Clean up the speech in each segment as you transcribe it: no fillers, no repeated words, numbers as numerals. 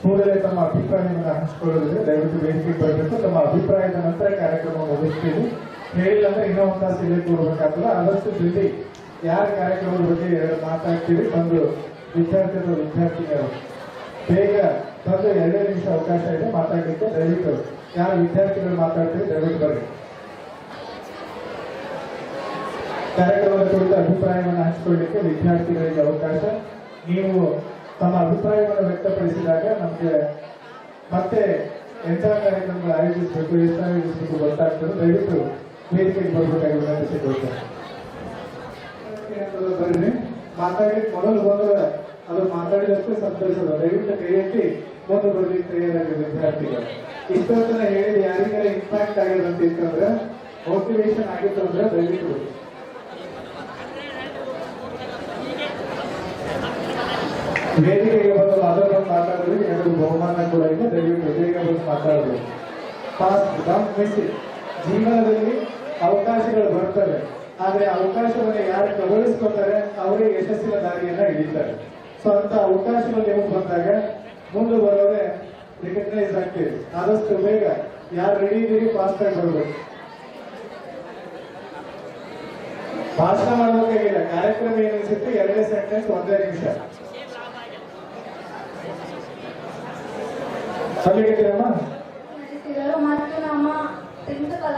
ಕೂಡಲೇ ತಮ್ಮ ಅಭಿಪ್ರಾಯವನ್ನು ಹಂಚಿಕೊಳ್ಳೋದಿದ್ರೆ ದಯವಿಟ್ಟು ವೇದಿಕೆಗೆ ಬರಬೇಕು. ತಮ್ಮ ಅಭಿಪ್ರಾಯದ ನಂತರ ಕಾರ್ಯಕ್ರಮ ಮುಗಿಸ್ತೀವಿ. ಹೇಳಿಲ್ಲ ಅಂದ್ರೆ ಇನ್ನೂ ಒಂದು ತಾಸು ಇಲ್ಲಿ ಕೂಡಬೇಕಾಗ್ತದೆ. ಆದಷ್ಟು ಜಲ್ದಿ ಯಾರ ಕಾರ್ಯಕ್ರಮದ ಬಗ್ಗೆ ಮಾತಾಡ್ತೀವಿ ಬಂದು ವಿದ್ಯಾರ್ಥಿನಿಯರು ಬೇಗ ಬಂದು 2 ನಿಮಿಷ ಅವಕಾಶ ಇದೆ ಮಾತಾಡಲಿಕ್ಕೆ. ದಯವಿಟ್ಟು ಯಾರು ವಿದ್ಯಾರ್ಥಿಗಳು ಮಾತಾಡ್ತೀವಿ ದಯವಿಟ್ಟು ಬರ್ರಿ. ಕಾರ್ಯಕ್ರಮದ ಕುರಿತು ಅಭಿಪ್ರಾಯವನ್ನು ಹಂಚಿಕೊಳ್ಳಲಿಕ್ಕೆ ವಿದ್ಯಾರ್ಥಿಗಳಿಗೆ ಅವಕಾಶ. ನೀವು ತಮ್ಮ ಅಭಿಪ್ರಾಯವನ್ನು ವ್ಯಕ್ತಪಡಿಸಿದಾಗ ನಮಗೆ ಮತ್ತೆ ಎಂಥ ಕಾರ್ಯಕ್ರಮಗಳು ಆಯೋಜಿಸಬೇಕು, ಎಷ್ಟು ಆಯೋಜಿಸಬೇಕು ಗೊತ್ತಾಗ್ತದೆ. ದಯವಿಟ್ಟು ವೇದಿಕೆಗೆ ಬರಬೇಕಾಗಿ ವಿನಂತಿಸಿಕೊಳ್ತೇನೆ. ಬರ್ರಿ, ಮಾತಾಡ್ಲಿಕ್ಕೆ ಮೊದಲು ಬಂದ್ರೆ ಅದು ಮಾತಾಡಿದಷ್ಟು ಸಂತೋಷದ. ದಯವಿಟ್ಟು ಕೈ ಎತ್ತಿ ಮುಂದೆ ಬರ್ಲಿಕ್ಕೆ ತಯಾರಾಗಿದೆ ವಿದ್ಯಾರ್ಥಿಗಳು. ಇಷ್ಟೊತ್ತನ ಹೇಳಿ ಯಾರಿಗಾರ ಇಂಪ್ಯಾಕ್ಟ್ ಆಗಿದೆ ಅಂತ ಇತ್ತಂದ್ರೆ, ಮೋಟಿವೇಶನ್ ಆಗಿತ್ತು ಅಂದ್ರೆ ದಯವಿಟ್ಟು ವೇದಿಕೆಗೆ ಬಂದು ಅದನ್ನು ಮಾತಾಡೋದು 2 ಬಹುಮಾನ ಕೂಡ ಇದೆ. ದಯವಿಟ್ಟು ಬೇಗ ಬಂದು ಮಾತಾಡಬೇಕು. ಜೀವನದಲ್ಲಿ ಅವಕಾಶಗಳು ಬರ್ತವೆ, ಆದ್ರೆ ಅವಕಾಶವನ್ನು ಯಾರು ಕಬಳಿಸ್ಕೊತಾರೆ ಅವರೇ ಯಶಸ್ಸಿನ ದಾರಿಯನ್ನ ಹಿಡಿತಾರೆ. ಸೊ ಅಂತ ಅವಕಾಶಗಳು ನಿಮಗೆ ಬಂದಾಗ ಮುಂದೆ ಬರೋದೇ ರಿಕಗ್ನೈಸ್ ಆಗ್ತೀವಿ. ಆದಷ್ಟು ಬೇಗ ಯಾರು ರೆಡಿ ಇದೀರಿ ಫಾಸ್ಟ್ ಆಗಿ ಬರಬೇಕು. ಭಾಷಣ ಮಾಡಬೇಕಾಗಿಲ್ಲ, ಕಾರ್ಯಕ್ರಮ ಏನಿಸುತ್ತೆ 2 ಸೆಂಟೆನ್ಸ್ 1 ನಿಮಿಷ. ಮತ್ತು ನಮ್ಮ ಪ್ರಿನ್ಸಿಪಲ್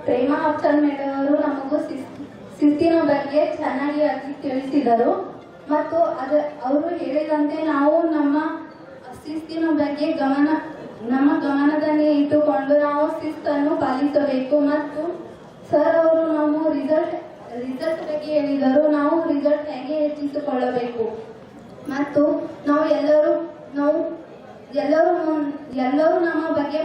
ಪ್ರೇಮಾ ಅಫ್ಸಲ್ ಮೇಡಮ್ ಅವರು ನಮಗೂ ಶಿಸ್ತಿನ ಬಗ್ಗೆ ಚೆನ್ನಾಗಿ ತಿಳಿಸಿದರು. ಮತ್ತು ಅವರು ಹೇಳಿದಂತೆ ನಾವು ನಮ್ಮ ಶಿಸ್ತಿನ ಬಗ್ಗೆ ನಮ್ಮ ಗಮನದಲ್ಲಿ ಇಟ್ಟುಕೊಂಡು ನಾವು ಶಿಸ್ತನ್ನು ಪಾಲಿಸಬೇಕು. ಮತ್ತು ಸರ್ ಅವರು ನಮ್ಮ ರಿಸಲ್ಟ್ ಬಗ್ಗೆ ಹೇಳಿದರು. ನಾವು ರಿಸಲ್ಟ್ ಹೇಗೆ ಹೆಚ್ಚಿಸಿಕೊಳ್ಳಬೇಕು ಮತ್ತು ನಾವು ಎಲ್ಲರೂ ನಮ್ಮ ಬಗ್ಗೆ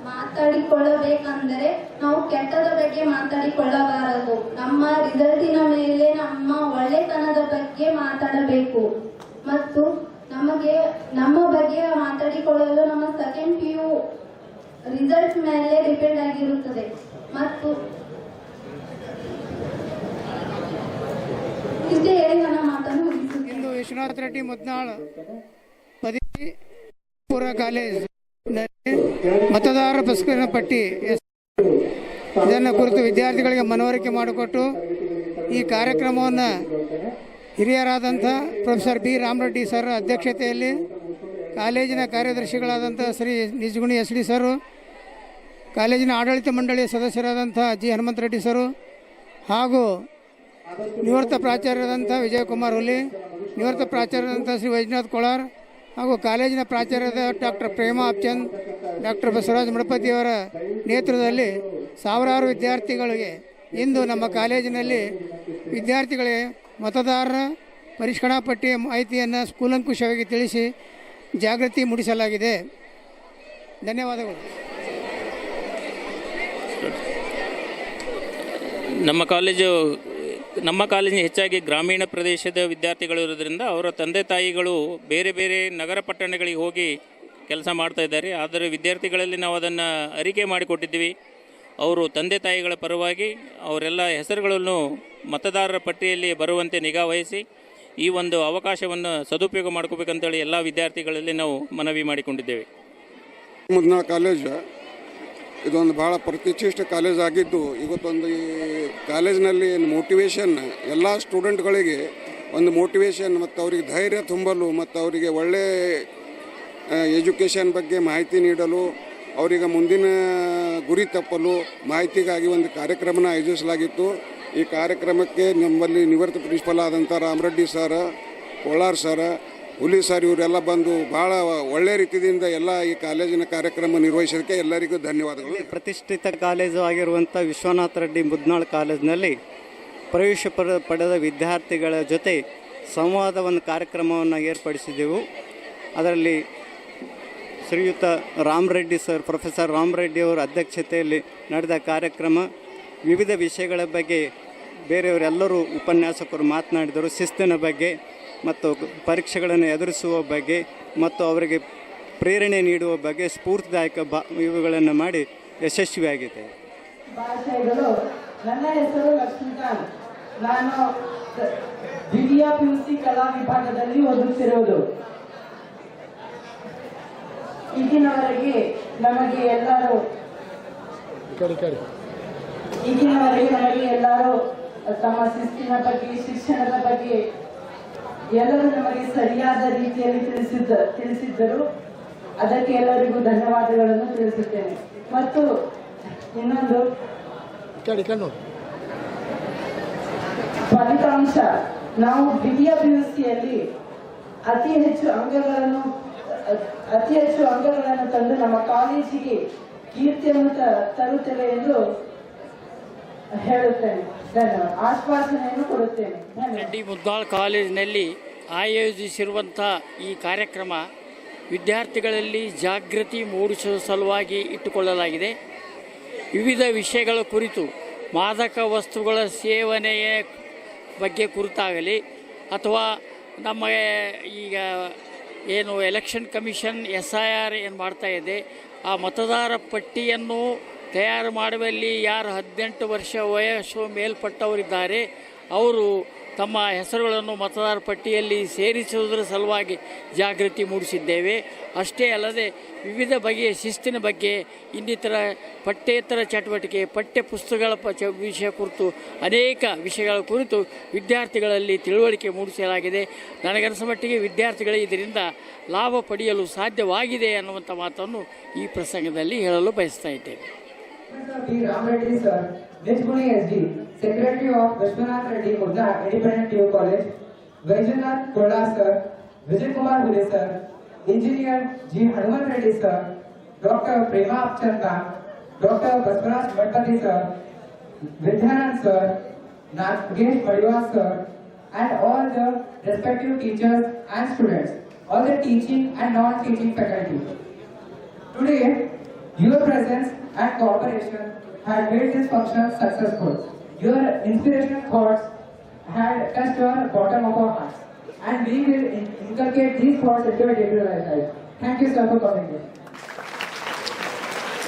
ಮಾತಾಡಿಕೊಳ್ಳಬೇಕಂದರೆ ನಾವು ಕೆಟ್ಟದ ಬಗ್ಗೆ ಮಾತಾಡಿಕೊಳ್ಳಬಾರದು. ನಮ್ಮ ರಿಸಲ್ಟಿನ ಮೇಲೆ ನಮ್ಮ ಒಳ್ಳೆತನದ ಬಗ್ಗೆ ಮಾತಾಡಬೇಕು. ಮತ್ತು ನಮ್ಮ ಬಗ್ಗೆ ಮಾತಾಡಿಕೊಳ್ಳಲು ನಮ್ಮ ಸೆಕೆಂಡ್ PU ರಿಸಲ್ಟ್ ಮೇಲೆ ಡಿಪೆಂಡ್ ಆಗಿರುತ್ತದೆ. ಮತ್ತು ಇಷ್ಟೇ ಹೇಳಿ ನನ್ನ ಮಾತನ್ನು ಮುಗಿಸುತ್ತೇನೆ. ಇಂದು ವಿಶ್ವನಾಥ ರೆಡ್ಡಿ ಮುದ್ನಾಳ್ ಪದವಿ ಪೂರ್ವ ಕಾಲೇಜ್ ಮತದಾರರ ಪರಿಷ್ಕರಣೆ ಪಟ್ಟಿ ಇದನ್ನು ಕುರಿತು ವಿದ್ಯಾರ್ಥಿಗಳಿಗೆ ಮನವರಿಕೆ ಮಾಡಿಕೊಟ್ಟು ಈ ಕಾರ್ಯಕ್ರಮವನ್ನು ಹಿರಿಯರಾದಂಥ ಪ್ರೊಫೆಸರ್ ಬಿ ರಾಮರೆಡ್ಡಿ ಸರ್ ಅಧ್ಯಕ್ಷತೆಯಲ್ಲಿ ಕಾಲೇಜಿನ ಕಾರ್ಯದರ್ಶಿಗಳಾದಂಥ ಶ್ರೀ ನಿಜಗುಣಿ SD ಸರು, ಕಾಲೇಜಿನ ಆಡಳಿತ ಮಂಡಳಿಯ ಸದಸ್ಯರಾದಂಥ G ಹನುಮಂತರೆಡ್ಡಿ ಸರು ಹಾಗೂ ನಿವೃತ್ತ ಪ್ರಾಚಾರ್ಯರಾದಂಥ ವಿಜಯಕುಮಾರ್ ಹುಲಿ, ನಿವೃತ್ತ ಪ್ರಾಚಾರ್ಯರಾದಂಥ ಶ್ರೀ ವೈಜನಾಥ್ ಕೋಳಾರ್ ಹಾಗೂ ಕಾಲೇಜಿನ ಪ್ರಾಚಾರ್ಯರಾದ ಡಾಕ್ಟರ್ ಪ್ರೇಮಾ ಅಪ್ಚಂದ್, ಡಾಕ್ಟರ್ ಬಸವರಾಜ್ ಮಡಪತಿಯವರ ನೇತೃತ್ವದಲ್ಲಿ ಸಾವಿರಾರು ವಿದ್ಯಾರ್ಥಿಗಳಿಗೆ ಇಂದು ನಮ್ಮ ಕಾಲೇಜಿನಲ್ಲಿ ವಿದ್ಯಾರ್ಥಿಗಳಿಗೆ ಮತದಾರರ ಪರಿಷ್ಕರಣಾ ಪಟ್ಟಿಯ ಮಾಹಿತಿಯನ್ನು ಕೂಲಂಕುಷವಾಗಿ ತಿಳಿಸಿ ಜಾಗೃತಿ ಮೂಡಿಸಲಾಗಿದೆ. ಧನ್ಯವಾದಗಳು. ನಮ್ಮ ಕಾಲೇಜಿನ ಹೆಚ್ಚಾಗಿ ಗ್ರಾಮೀಣ ಪ್ರದೇಶದ ವಿದ್ಯಾರ್ಥಿಗಳು ಇರೋದ್ರಿಂದ ಅವರ ತಂದೆ ತಾಯಿಗಳು ಬೇರೆ ಬೇರೆ ನಗರ ಪಟ್ಟಣಗಳಿಗೆ ಹೋಗಿ ಕೆಲಸ ಮಾಡ್ತಾ ಇದ್ದಾರೆ. ಆದರೆ ವಿದ್ಯಾರ್ಥಿಗಳಲ್ಲಿ ನಾವು ಅದನ್ನು ಅರಿಕೆ ಮಾಡಿಕೊಟ್ಟಿದ್ದೀವಿ. ಅವರು ತಂದೆ ತಾಯಿಗಳ ಪರವಾಗಿ ಅವರೆಲ್ಲ ಹೆಸರುಗಳನ್ನು ಮತದಾರರ ಪಟ್ಟಿಯಲ್ಲಿ ಬರುವಂತೆ ನಿಗಾ ವಹಿಸಿ ಈ ಒಂದು ಅವಕಾಶವನ್ನು ಸದುಪಯೋಗ ಮಾಡ್ಕೋಬೇಕಂತೇಳಿ ಎಲ್ಲ ವಿದ್ಯಾರ್ಥಿಗಳಲ್ಲಿ ನಾವು ಮನವಿ ಮಾಡಿಕೊಂಡಿದ್ದೇವೆ. ಮುದ್ನಾಳ್ ಕಾಲೇಜ್ ಇದೊಂದು ಭಾಳ ಪ್ರತಿಷ್ಠಿತ ಕಾಲೇಜ್ ಆಗಿದ್ದು ಇವತ್ತೊಂದು ಈ ಕಾಲೇಜಿನಲ್ಲಿ ಮೋಟಿವೇಶನ್ ಎಲ್ಲ ಸ್ಟೂಡೆಂಟ್ಗಳಿಗೆ ಒಂದು ಮೋಟಿವೇಶನ್ ಮತ್ತು ಅವರಿಗೆ ಧೈರ್ಯ ತುಂಬಲು ಮತ್ತು ಅವರಿಗೆ ಒಳ್ಳೆಯ ಎಜುಕೇಷನ್ ಬಗ್ಗೆ ಮಾಹಿತಿ ನೀಡಲು ಅವರಿಗೆ ಮುಂದಿನ ಗುರಿ ತಪ್ಪಲು ಮಾಹಿತಿಗಾಗಿ ಒಂದು ಕಾರ್ಯಕ್ರಮನ ಆಯೋಜಿಸಲಾಗಿತ್ತು. ಈ ಕಾರ್ಯಕ್ರಮಕ್ಕೆ ನಮ್ಮಲ್ಲಿ ನಿವೃತ್ತ ಪ್ರಿನ್ಸಿಪಲ್ ಆದಂಥ ರಾಮರೆಡ್ಡಿ ಸರ್, ಕೋಳಾರ್ ಸರ್, ಹುಲಿ ಸರ್ ಇವರೆಲ್ಲ ಬಂದು ಭಾಳ ಒಳ್ಳೆಯ ರೀತಿಯಿಂದ ಎಲ್ಲ ಈ ಕಾಲೇಜಿನ ಕಾರ್ಯಕ್ರಮ ನಿರ್ವಹಿಸೋದಕ್ಕೆ ಎಲ್ಲರಿಗೂ ಧನ್ಯವಾದಗಳು. ಪ್ರತಿಷ್ಠಿತ ಕಾಲೇಜು ಆಗಿರುವಂಥ ವಿಶ್ವನಾಥ ರೆಡ್ಡಿ ಮುದ್ನಾಳ್ ಕಾಲೇಜಿನಲ್ಲಿ ಪ್ರವೇಶ ಪಡೆದ ವಿದ್ಯಾರ್ಥಿಗಳ ಜೊತೆ ಸಂವಾದ ಕಾರ್ಯಕ್ರಮವನ್ನು ಏರ್ಪಡಿಸಿದೆವು. ಅದರಲ್ಲಿ ಶ್ರೀಯುತ ರಾಮರೆಡ್ಡಿ ಸರ್, ಪ್ರೊಫೆಸರ್ ರಾಮರೆಡ್ಡಿ ಅವರ ಅಧ್ಯಕ್ಷತೆಯಲ್ಲಿ ನಡೆದ ಕಾರ್ಯಕ್ರಮ ವಿವಿಧ ವಿಷಯಗಳ ಬಗ್ಗೆ ಬೇರೆಯವರೆಲ್ಲರೂ ಉಪನ್ಯಾಸಕರು ಮಾತನಾಡಿದರು. ಶಿಸ್ತಿನ ಬಗ್ಗೆ ಮತ್ತು ಪರೀಕ್ಷೆಗಳನ್ನು ಎದುರಿಸುವ ಬಗ್ಗೆ ಮತ್ತು ಅವರಿಗೆ ಪ್ರೇರಣೆ ನೀಡುವ ಬಗ್ಗೆ ಸ್ಫೂರ್ತಿದಾಯಕ ಇವುಗಳನ್ನು ಮಾಡಿ ಯಶಸ್ವಿಯಾಗಿದೆ. ನನ್ನ ಹೆಸರು ಲಕ್ಷ್ಮೀಕಾಂತ್. ನಾನು ದ್ವಿತೀಯ PUC ಕಲಾ ವಿಭಾಗದಲ್ಲಿ ಓದುತ್ತಿರುವುದು. ಈಗಿನವರೆಗೆ ನಮಗೆ ಎಲ್ಲರೂ ತಮ್ಮ ಶಿಸ್ತಿನ ಬಗ್ಗೆ, ಶಿಕ್ಷಣದ ಬಗ್ಗೆ ಎಲ್ಲರೂ ನಮಗೆ ಸರಿಯಾದ ರೀತಿಯಲ್ಲಿ ತಿಳಿಸಿದ್ದರು. ಅದಕ್ಕೆ ಎಲ್ಲರಿಗೂ ಧನ್ಯವಾದಗಳನ್ನು ತಿಳಿಸುತ್ತೇನೆ. ಮತ್ತು ಇನ್ನೊಂದು ಫಲಿತಾಂಶ, ನಾವು ದ್ವಿತೀಯ PUCಯಲ್ಲಿ ಅತಿ ಹೆಚ್ಚು ಅಂಕಗಳನ್ನು ತಂದು ನಮ್ಮ ಕಾಲೇಜಿಗೆ ಕೀರ್ತಿಯನ್ನು ತರುತ್ತೇವೆ ಎಂದು ಹೇಳುತ್ತೇನೆ. ಧನ್ಯವಾದ. ಆಶ್ವಾಸನೆಯನ್ನು ಕೊಡುತ್ತೇನೆ. ರೆಡ್ಡಿ ಮುದ್ನಾಳ್ ಕಾಲೇಜಿನಲ್ಲಿ ಆಯೋಜಿಸಿರುವಂಥ ಈ ಕಾರ್ಯಕ್ರಮ ವಿದ್ಯಾರ್ಥಿಗಳಲ್ಲಿ ಜಾಗೃತಿ ಮೂಡಿಸುವ ಸಲುವಾಗಿ ಇಟ್ಟುಕೊಳ್ಳಲಾಗಿದೆ. ವಿವಿಧ ವಿಷಯಗಳ ಕುರಿತು ಮಾದಕ ವಸ್ತುಗಳ ಸೇವನೆಯ ಬಗ್ಗೆ ಕುರಿತಾಗಲಿ ಅಥವಾ ನಮ್ಮ ಈಗ ಏನು ಎಲೆಕ್ಷನ್ ಕಮಿಷನ್ SIR ಏನು ಮಾಡ್ತಾ ಇದೆ, ಆ ಮತದಾರ ಪಟ್ಟಿಯನ್ನು ತಯಾರು ಮಾಡುವಲ್ಲಿ ಯಾರು 18 ವರ್ಷ ವಯಸ್ಸು ಮೇಲ್ಪಟ್ಟವರಿದ್ದಾರೆ ಅವರು ತಮ್ಮ ಹೆಸರುಗಳನ್ನು ಮತದಾರ ಪಟ್ಟಿಯಲ್ಲಿ ಸೇರಿಸುವುದರ ಸಲುವಾಗಿ ಜಾಗೃತಿ ಮೂಡಿಸಿದ್ದೇವೆ. ಅಷ್ಟೇ ಅಲ್ಲದೆ ವಿವಿಧ ಬಗೆಯ ಶಿಸ್ತಿನ ಬಗ್ಗೆ, ಇನ್ನಿತರ ಪಠ್ಯೇತರ ಚಟುವಟಿಕೆ, ಪಠ್ಯ ಪುಸ್ತಕಗಳ ವಿಷಯ ಕುರಿತು ಅನೇಕ ವಿಷಯಗಳ ಕುರಿತು ವಿದ್ಯಾರ್ಥಿಗಳಲ್ಲಿ ತಿಳುವಳಿಕೆ ಮೂಡಿಸಲಾಗಿದೆ. ನನಗನ್ನಿಸ ಮಟ್ಟಿಗೆ ವಿದ್ಯಾರ್ಥಿಗಳು ಇದರಿಂದ ಲಾಭ ಪಡೆಯಲು ಸಾಧ್ಯವಾಗಿದೆ ಅನ್ನುವಂಥ ಮಾತನ್ನು ಈ ಪ್ರಸಂಗದಲ್ಲಿ ಹೇಳಲು ಬಯಸ್ತಾ ಇದ್ದೇವೆ. Ram Reddy sir, Nijmuni SD, Secretary of Vishwanath Reddy Mudnaal Independent TU College, Vaidyanath Kola sir, Vijay Kumar Bhule sir, Engineer G. Hanuman Reddy sir, Dr. Prema Apchanda, Dr. Baswaraj Bhattapati sir, Vidyanand sir, Nagesh Padiwal sir, and all the respective teachers and students, all the teaching and non-teaching faculty. Today, your presence and cooperation had made this function successful. Your inspirational thoughts had touched our bottom of our hearts, and we will inculcate these thoughts into our daily life. Thank you, sir, for coming here.